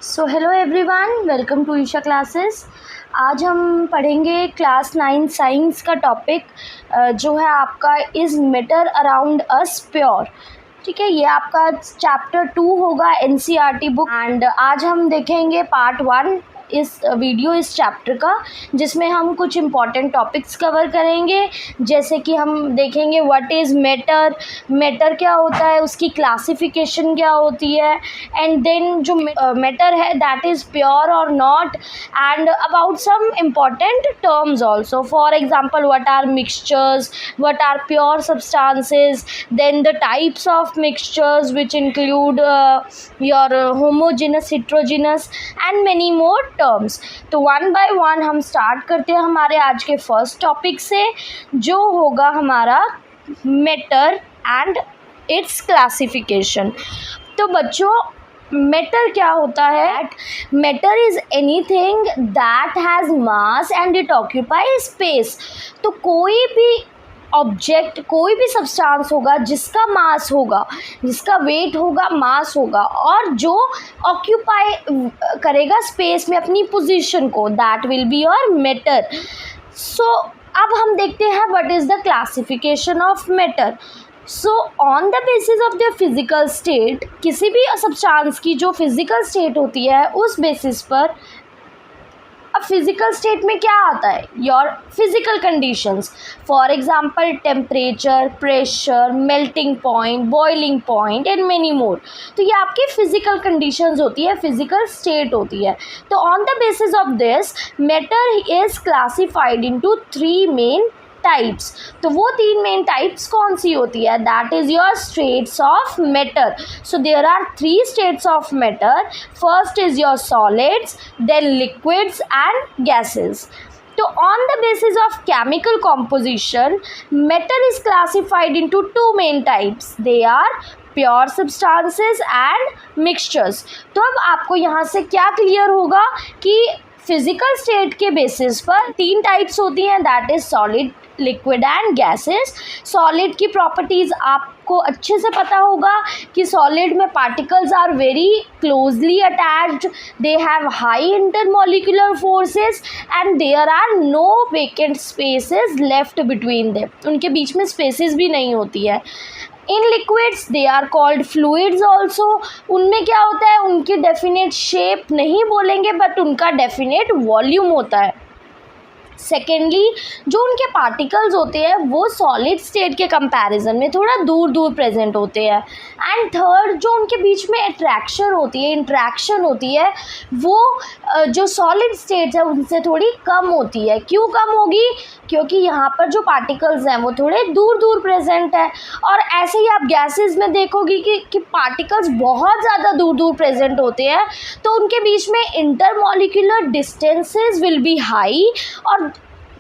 So hello everyone, welcome to Isha classes. आज हम पढ़ेंगे क्लास 9 साइंस का टॉपिक जो है आपका is matter around us pure. ठीक है, ये आपका चैप्टर 2 होगा एनसीईआरटी बुक। एंड आज हम देखेंगे पार्ट 1 इस चैप्टर का, जिसमें हम कुछ इम्पॉर्टेंट टॉपिक्स कवर करेंगे। जैसे कि हम देखेंगे व्हाट इज़ मैटर, मैटर क्या होता है, उसकी क्लासिफिकेशन क्या होती है, एंड देन जो मैटर है दैट इज़ प्योर और not, and about some important terms also. For example, what are mixtures, what are pure substances, then the types of mixtures which include your homogeneous, heterogeneous and many more terms. तो one by one हम start करते हैं हमारे आज के first topic से, जो होगा हमारा मैटर एंड इट्स क्लासिफिकेशन। तो बच्चों, मैटर क्या होता है? Matter is anything that has mass and it occupy space. तो कोई भी ऑब्जेक्ट, कोई भी सब्सटेंस होगा जिसका मास होगा, जिसका वेट होगा, मास होगा, और जो ऑक्यूपाई करेगा स्पेस में अपनी पोजीशन को, that will be your matter. So अब हम देखते हैं what is the classification of matter. So on the basis of the physical state, किसी भी सब्सटेंस की जो फिजिकल स्टेट होती है उस बेसिस पर, अब फिजिकल स्टेट में क्या आता है? Your physical conditions, for example temperature, pressure, melting point, boiling point and many मोर। तो ये आपकी फिजिकल कंडीशंस होती है, फिजिकल स्टेट होती है। तो on the basis of this, matter is classified into 3 main types. तो वो 3 मेन टाइप्स कौन सी होती है? That is your states of matter. So there are 3 states of matter. First is your solids, then liquids and gases. तो on the basis of chemical composition, matter is classified into 2 main types. They are pure substances and mixtures. तो अब आपको यहाँ से क्या clear होगा कि physical state के बेसिस पर 3 टाइप्स होती हैं, that is solid, liquid and gases. Solid की प्रॉपर्टीज़ आपको अच्छे से पता होगा कि सॉलिड में particles are very closely attached, they have high intermolecular forces and there are no vacant spaces left between them. उनके बीच में स्पेसेस भी नहीं होती है। In liquids they are called fluids also. उनमें क्या होता है? उनकी डेफिनेट शेप नहीं बोलेंगे, बट उनका डेफिनेट वॉल्यूम होता है। सेकेंडली, जो उनके पार्टिकल्स होते हैं वो सॉलिड स्टेट के कंपैरिजन में थोड़ा दूर दूर प्रेजेंट होते हैं। एंड थर्ड, जो उनके बीच में अट्रैक्शन होती है, इंट्रैक्शन होती है, वो जो सॉलिड स्टेट है उनसे थोड़ी कम होती है। क्यों कम होगी? क्योंकि यहाँ पर जो पार्टिकल्स हैं वो थोड़े दूर दूर प्रेजेंट है। और ऐसे ही आप गैसेस में देखोगे कि पार्टिकल्स बहुत ज़्यादा दूर दूर प्रेजेंट होते हैं, तो उनके बीच में intermolecular distances will be high, और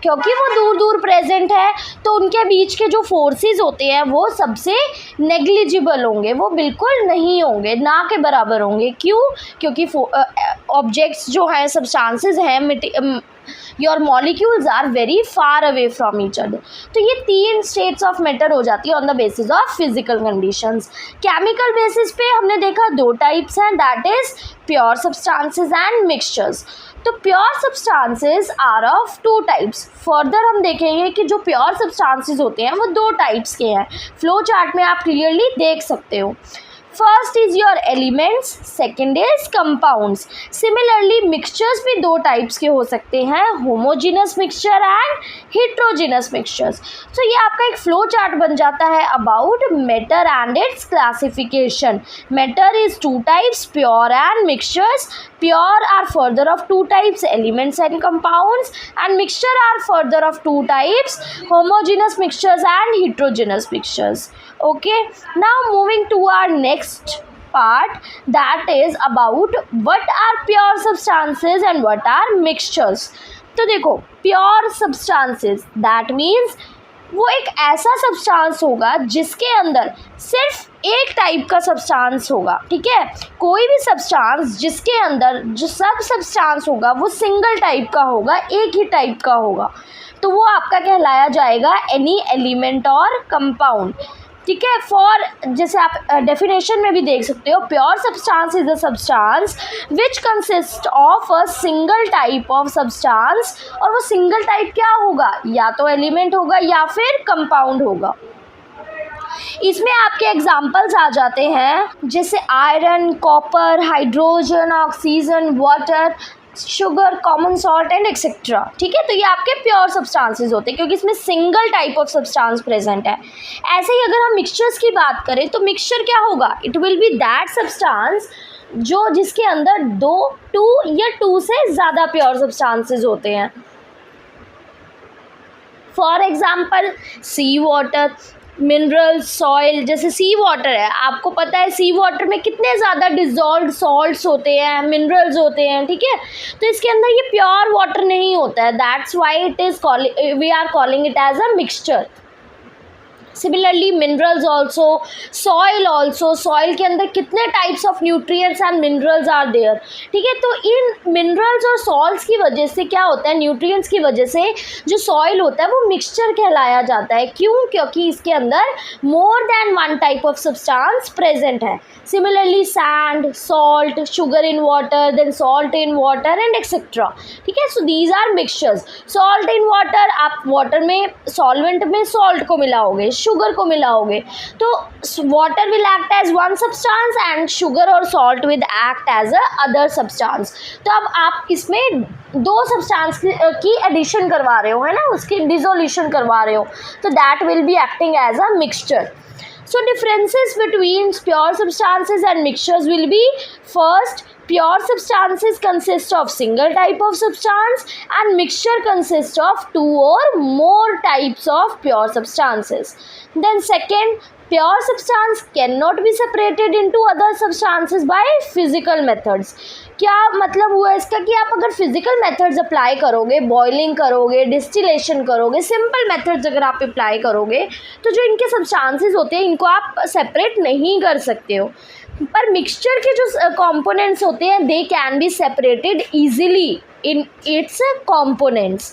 क्योंकि वो दूर दूर प्रेजेंट है तो उनके बीच के जो फोर्सेस होते हैं वो सबसे नेग्लिजिबल होंगे, वो बिल्कुल नहीं होंगे, ना के बराबर होंगे। क्यों? क्योंकि ऑब्जेक्ट्स जो हैं, सब्सटेंसेस हैं, your molecules are very far away from each other. तो ये 3 स्टेट्स ऑफ मैटर हो जाती है on the basis of physical conditions. Chemical basis पे हमने देखा 2 टाइप्स हैं, that is pure substances and mixtures. तो pure substances are of 2 types. Further हम देखेंगे कि जो प्योर सब्सटेंसेस होते हैं वो 2 टाइप्स के हैं। फ्लो चार्ट में आप क्लियरली देख सकते हो। First is your elements, second is compounds. Similarly mixtures भी 2 टाइप्स के हो सकते हैं, homogeneous mixture and heterogeneous mixtures. तो ये आपका एक फ्लो चार्ट बन जाता है about matter and it's classification. Matter is 2 types, pure and mixtures. Pure are further of 2 types, elements and compounds, and mixture are further of 2 types, homogeneous mixtures and heterogeneous mixtures. Okay, now moving to our next part, that is about what are pure substances and what are mixtures. तो देखो, pure substances that means वो एक ऐसा substance होगा जिसके अंदर सिर्फ एक टाइप का सब्सटेंस होगा। ठीक है, कोई भी सब्सटेंस जिसके अंदर जो सब सब्सटेंस होगा वो सिंगल टाइप का होगा, एक ही टाइप का होगा, तो वो आपका कहलाया जाएगा एनी एलिमेंट और कंपाउंड। ठीक है। फॉर जैसे आप डेफिनेशन में भी देख सकते हो, pure substance is a substance which consist of a single type of substance, और वो सिंगल टाइप क्या होगा, या तो एलिमेंट होगा या फिर कंपाउंड होगा। इसमें आपके एग्जाम्पल्स आ जाते हैं जैसे iron, copper, hydrogen, oxygen, water, sugar, common salt and etcetera. ठीक है, तो ये आपके प्योर सब्सटेंसेस होते हैं क्योंकि इसमें single type of substance present है। ऐसे ही अगर हम मिक्सचर्स की बात करें तो मिक्सचर क्या होगा, it will be that substance जो जिसके अंदर टू या टू से ज़्यादा प्योर सब्सटेंसेस होते हैं। For example sea water, mineral, soil. जैसे सी वाटर है, आपको पता है सी वाटर में कितने ज़्यादा डिजॉल्व्ड सॉल्ट्स होते हैं, मिनरल्स होते हैं। ठीक है, तो इसके अंदर ये प्योर वाटर नहीं होता है, that's why it is we are calling it as a mixture. Similarly minerals also, soil also, soil के अंदर कितने types of nutrients and minerals are there. ठीक है, तो इन मिनरल्स और सॉल्ट्स की वजह से क्या होता है, न्यूट्रिएंट्स की वजह से जो सॉइल होता है वो मिक्सचर कहलाया जाता है। क्यों, क्योंकि इसके अंदर more than one type of substance present है। Similarly sand, salt, sugar in water, then salt in water and etcetera. ठीक है, so these are mixtures. Salt in water, आप वाटर में सॉल्वेंट में सॉल्ट को मिलाओगे, शुगर को मिलाओगे, तो water will act as one substance and sugar और salt will act as a other substance. तो अब आप इसमें दो सब्सटेंस की एडिशन करवा रहे हो, है ना, उसकी डिसोल्यूशन करवा रहे हो, तो that will be acting as a mixture. So differences between pure substances and mixtures will be, first, pure substances consist of single type of substance and mixture consists of two or more types of pure substances. Then second, pure substance cannot be separated into other substances by physical methods. क्या मतलब हुआ इसका कि आप अगर physical methods apply करोगे, boiling करोगे, distillation करोगे, सिंपल मेथड्स अगर आप अप्लाई करोगे तो जो इनके सब्सटेंसेस होते हैं इनको आप सेपरेट नहीं कर सकते हो। पर मिक्सचर के जो कंपोनेंट्स होते हैं they can be separated easily in its components.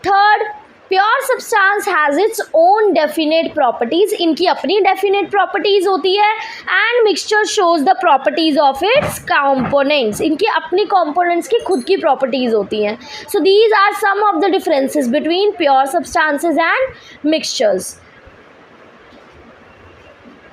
Third, pure substance has its own definite properties, इनकी अपनी डेफिनेट प्रॉपर्टीज़ होती है। And mixture shows the properties of its components, इनकी अपनी कंपोनेंट्स की खुद की प्रॉपर्टीज़ होती हैं। So these are some of the differences between pure substances and mixtures.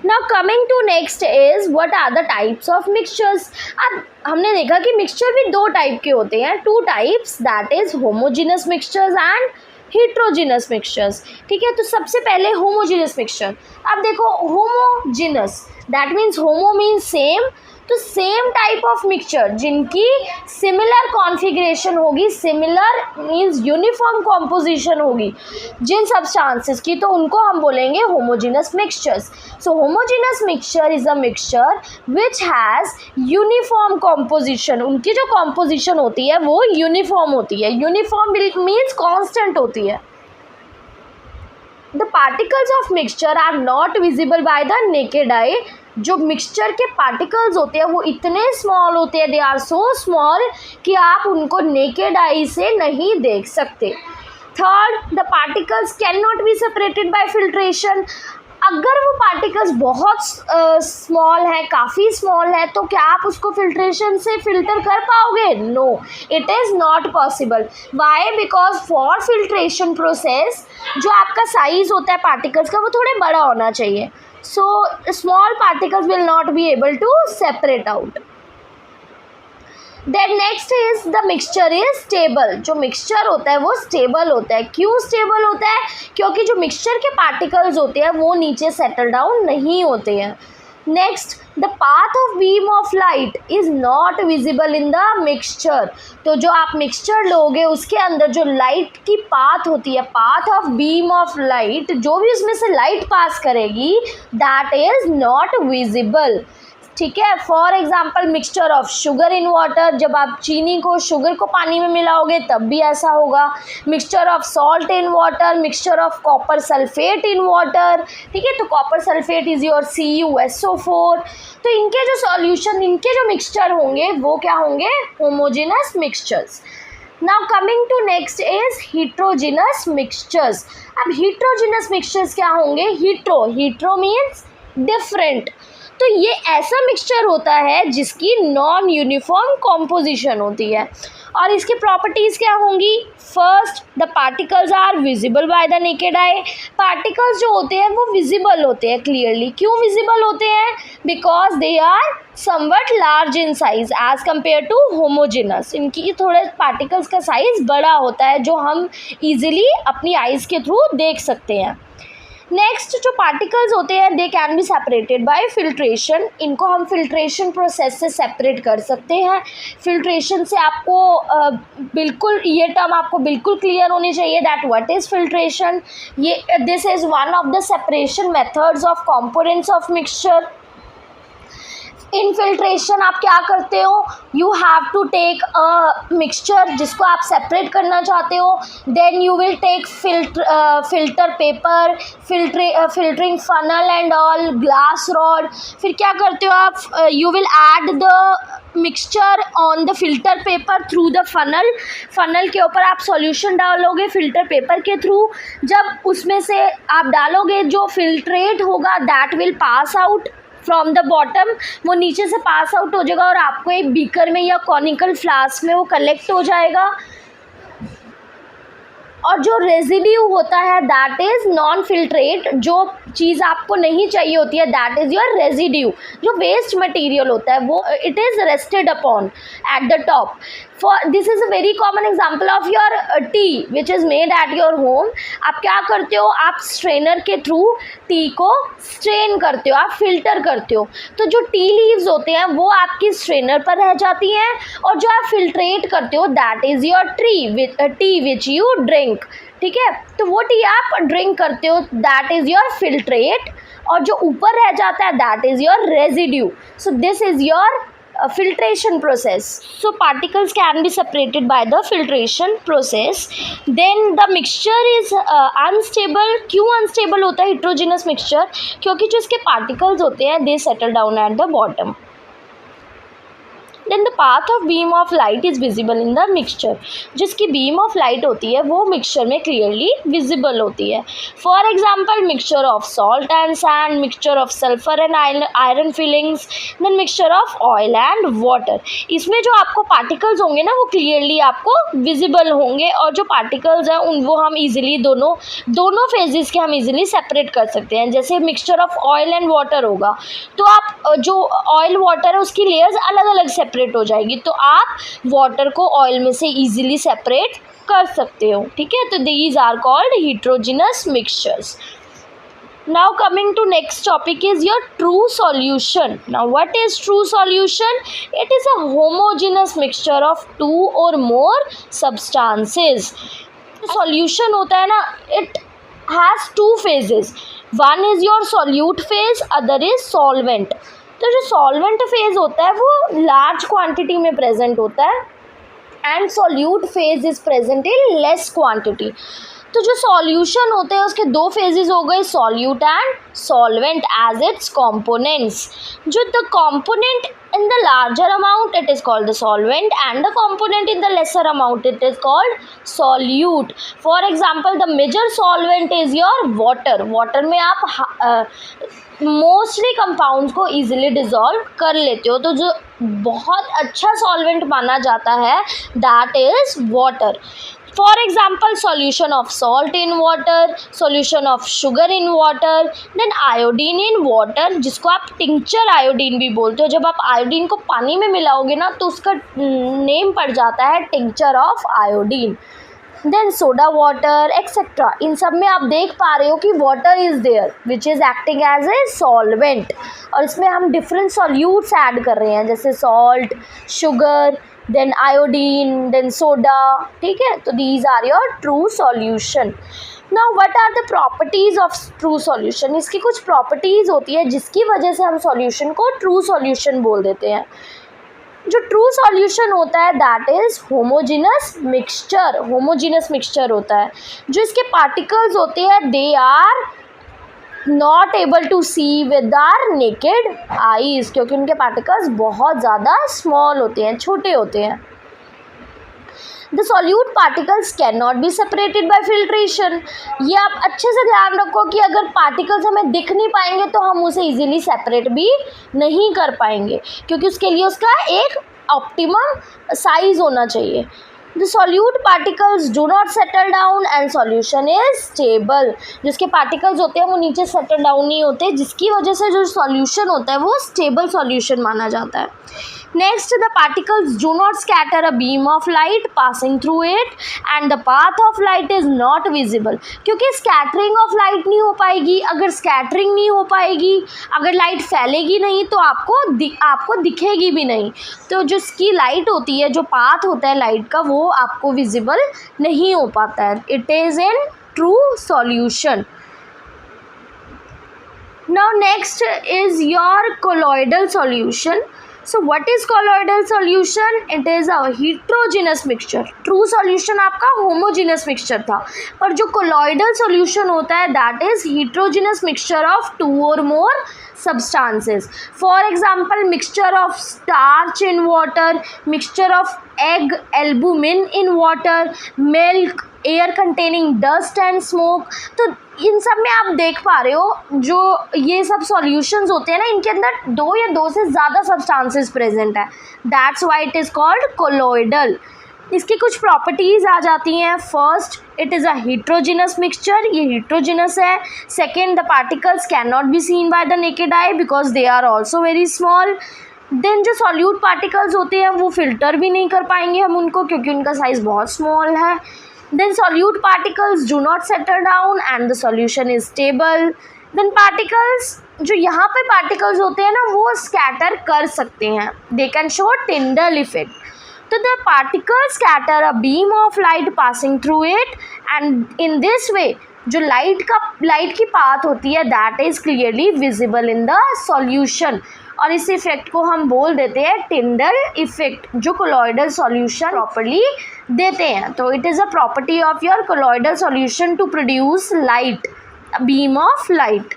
Now coming to next is what are the types of mixtures। अब हमने देखा कि मिक्सचर भी दो टाइप के होते हैं, two types, that is homogeneous mixtures and heterogeneous mixtures. ठीक है, तो सबसे पहले होमोजेनस मिक्सचर। अब देखो homogeneous that means homo means same, तो सेम टाइप ऑफ मिक्सचर जिनकी सिमिलर कॉन्फ़िगरेशन होगी, सिमिलर मीन्स यूनिफॉर्म कॉम्पोजिशन होगी जिन सब्सटेंसेस की, तो उनको हम बोलेंगे homogeneous mixtures. So homogeneous mixture is a mixture which has uniform composition, उनकी जो कॉम्पोजिशन होती है वो यूनिफॉर्म होती है। यूनिफॉर्म मीन्स कॉन्स्टेंट होती है। The particles of mixture are not visible by the naked eye। जो मिक्सचर के पार्टिकल्स होते हैं वो इतने स्मॉल होते हैं, दे आर सो स्मॉल कि आप उनको नेकेड आई से नहीं देख सकते। Third, the particles can not be separated by filtration. अगर वो पार्टिकल्स बहुत स्मॉल है, काफ़ी स्मॉल है, तो क्या आप उसको फिल्ट्रेशन से फिल्टर कर पाओगे? No, it is not possible. Why? Because for filtration process जो आपका साइज़ होता है पार्टिकल्स का वो थोड़े बड़ा होना चाहिए। So small particles will not be able to separate out. Then next is the mixture is stable. जो मिक्सचर होता है वो स्टेबल होता है। क्यों स्टेबल होता है? क्योंकि जो मिक्सचर के पार्टिकल्स होते हैं वो नीचे सेटल डाउन नहीं होते हैं। Next, the path of beam of light is not visible in the mixture. तो जो आप मिक्सचर लोगे उसके अंदर जो लाइट की पाथ होती है, path of beam of light, जो भी उसमें से लाइट पास करेगी, दैट इज़ नॉट विजिबल। ठीक है, for example mixture of sugar in water, जब आप चीनी को, शुगर को पानी में मिलाओगे तब भी ऐसा होगा। Mixture of salt in water, mixture of copper sulphate in water. ठीक है, तो copper sulphate is your CuSO4। तो इनके जो सॉल्यूशन, इनके जो मिक्सचर होंगे वो क्या होंगे? Homogeneous mixtures. Now coming to next is heterogeneous mixtures. अब heterogeneous मिक्सचर्स क्या होंगे? Hetero means different. तो ये ऐसा मिक्सचर होता है जिसकी नॉन यूनिफॉर्म कॉम्पोजिशन होती है। और इसकी प्रॉपर्टीज़ क्या होंगी? First, the particles are visible by the naked eye. Particles जो होते हैं वो विजिबल होते हैं क्लियरली। क्यों विजिबल होते हैं? Because they are somewhat large in size as compare to homogeneous. इनकी थोड़े पार्टिकल्स का साइज बड़ा होता है जो हम ईजिली अपनी आइज़ के थ्रू देख सकते हैं। नेक्स्ट, जो पार्टिकल्स होते हैं they can be separated by filtration. इनको हम फिल्ट्रेशन प्रोसेस से सेपरेट कर सकते हैं। फिल्ट्रेशन से आपको बिल्कुल ये टर्म आपको बिल्कुल क्लियर होनी चाहिए दैट व्हाट इज़ फिल्ट्रेशन। ये this is one of the separation methods of components of mixture. In filtration आप क्या करते हो? You have to take a mixture जिसको आप सेपरेट करना चाहते हो, then you will take filter paper, filtering funnel and all, glass rod. फिर क्या करते हो आप? You will add the mixture on the filter paper through the funnel के ऊपर आप सॉल्यूशन डालोगे फिल्टर पेपर के थ्रू। जब उसमें से आप डालोगे जो फिल्ट्रेट होगा that will pass out from the bottom, वो नीचे से पास आउट हो जाएगा और आपको एक बीकर में या कॉनिकल फ्लास्क में वो कलेक्ट हो जाएगा। और जो रेजिड्यू होता है दैट इज़ नॉन फिल्ट्रेट, जो चीज़ आपको नहीं चाहिए होती है दैट इज़ योर रेजिड्यू। जो वेस्ट मटेरियल होता है वो it is rested upon at the top. For this is a very common example of your T which is made at your home. आप क्या करते हो? आप स्ट्रेनर के थ्रू टी को स्ट्रेन करते हो, आप फिल्टर करते हो। तो जो टी लीव्स होते हैं वो आपकी स्ट्रेनर पर रह जाती हैं और जो आप फिल्ट्रेट करते हो that is your T which you drink. ठीक है, तो वो टी आप ड्रिंक करते हो दैट इज़ योर फिल्ट्रेट, और जो ऊपर रह जाता है that is your residue. So this is your filtration process. So particles can be separated by the filtration process. Then the mixture is unstable. क्यों unstable होता है heterogeneous mixture? क्योंकि जो इसके particles होते हैं they settle down at the bottom. Then the path of beam of light is visible in the mixture. जिसकी beam of light होती है वो mixture में clearly visible होती है. For example, mixture of salt and sand, mixture of sulfur and iron fillings, then mixture of oil and water. इसमें जो आपको particles होंगे ना वो clearly आपको visible होंगे, और जो particles हैं उन वो हम easily दोनों phases के हम easily separate कर सकते हैं। जैसे mixture of oil and water होगा तो आप जो oil water है उसकी layers अलग अलग सेपरेट हो जाएगी, तो आप वाटर को ऑयल में से इजीली सेपरेट कर सकते हो। ठीक है, तो these are called heterogeneous mixtures. Now coming to next topic is your true solution. Now what is true solution? It is a homogeneous mixture of two or more substances. Solution होता है ना, it has two phases. One is your solute phase, other is solvent. तो जो solvent phase होता है वो large quantity में present होता है and solute phase is present in less quantity. तो जो सॉल्यूशन होते हैं उसके दो फेजेस हो गए, solute and solvent as its components. जो the component in the larger amount it is called the solvent and the component in the lesser amount it is called solute. For example, the major solvent is your water में आप mostly compounds को easily dissolve कर लेते हो। तो जो बहुत अच्छा सॉल्वेंट माना जाता है that is water. For example, solution of salt in water, solution of sugar in water, then iodine in water, जिसको आप टिंक्चर आयोडीन भी बोलते हो। जब आप आयोडीन को पानी में मिलाओगे ना तो उसका नेम पड़ जाता है tincture of iodine. Then soda water etcetera, इन सब में आप देख पा रहे हो कि water is there which is acting as a solvent, और इसमें हम डिफरेंट सॉल्यूट्स ऐड कर रहे हैं जैसे salt, sugar, then iodine, then soda. ठीक है, तो these are your true solution. Now what are the properties of true solution? इसकी कुछ प्रॉपर्टीज़ होती है जिसकी वजह से हम सॉल्यूशन को ट्रू सॉल्यूशन बोल देते हैं। जो ट्रू सॉल्यूशन होता है दैट इज़ होमोजेनस मिक्सचर होता है। जो इसके पार्टिकल्स होते हैं they are not able to see with our naked eyes, क्योंकि उनके पार्टिकल्स बहुत ज़्यादा स्मॉल होते हैं, छोटे होते हैं। The solute particles can not be separated by filtration. ये आप अच्छे से ध्यान रखो कि अगर पार्टिकल्स हमें दिख नहीं पाएंगे तो हम उसे इजीली सेपरेट भी नहीं कर पाएंगे, क्योंकि उसके लिए उसका एक ऑप्टिमम साइज होना चाहिए। The solute particles do not settle down and solution is stable। जिसके particles होते हैं वो नीचे settle down नहीं होते, जिसकी वजह से जो solution होता है वो stable solution माना जाता है। Next, the particles do not scatter a beam of light passing through it and the path of light is not visible। क्योंकि scattering of light नहीं हो पाएगी। अगर scattering नहीं हो पाएगी, अगर light फैलेगी नहीं तो आपको दिखेगी भी नहीं। तो जो इसकी light होती है, जो path होता है light का, वो आपको visible नहीं हो पाता है। It is in true solution। Now next is your colloidal solution। So what is colloidal solution? It is a heterogeneous mixture। True solution आपका homogeneous mixture था, पर जो colloidal solution होता है that is heterogeneous mixture of two or more substances। For example, mixture of starch in water, mixture of egg albumin in water, milk, air containing dust and smoke. तो इन सब में आप देख पा रहे हो जो ये सब सॉल्यूशंस होते हैं ना, इनके अंदर दो या दो से ज़्यादा सब्सटेंसेस प्रेजेंट है। That's why it is called colloidal. इसकी कुछ प्रॉपर्टीज़ आ जाती हैं। First, it is a heterogeneous mixture, ये हीट्रोजिनस है। Second, the particles can not be seen by the naked eye because they are also very small. Then जो solute particles होते हैं वो फिल्टर भी नहीं कर पाएंगे हम उनको, क्योंकि उनका साइज़ बहुत स्मॉल है। Then solute particles do not settle down and the solution is stable। Then particles, जो यहाँ पे particles होते हैं ना, वो scatter कर सकते हैं। They can show Tyndall effect। तो the particles scatter a beam of light passing through it and in this way जो लाइट की पाथ होती है that is clearly visible in the solution। और इस इफेक्ट को हम बोल देते हैं टिंडल इफेक्ट, जो कोलॉइडल सॉल्यूशन प्रॉपर्ली देते हैं। तो it is a property of your colloidal solution to produce light, beam of light.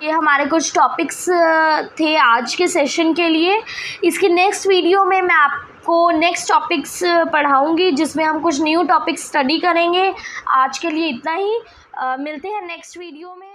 ये हमारे कुछ टॉपिक्स थे आज के सेशन के लिए। इसकी नेक्स्ट वीडियो में मैं आपको नेक्स्ट टॉपिक्स पढ़ाऊँगी, जिसमें हम कुछ न्यू टॉपिक्स स्टडी करेंगे। आज के लिए इतना ही, मिलते हैं नेक्स्ट वीडियो में।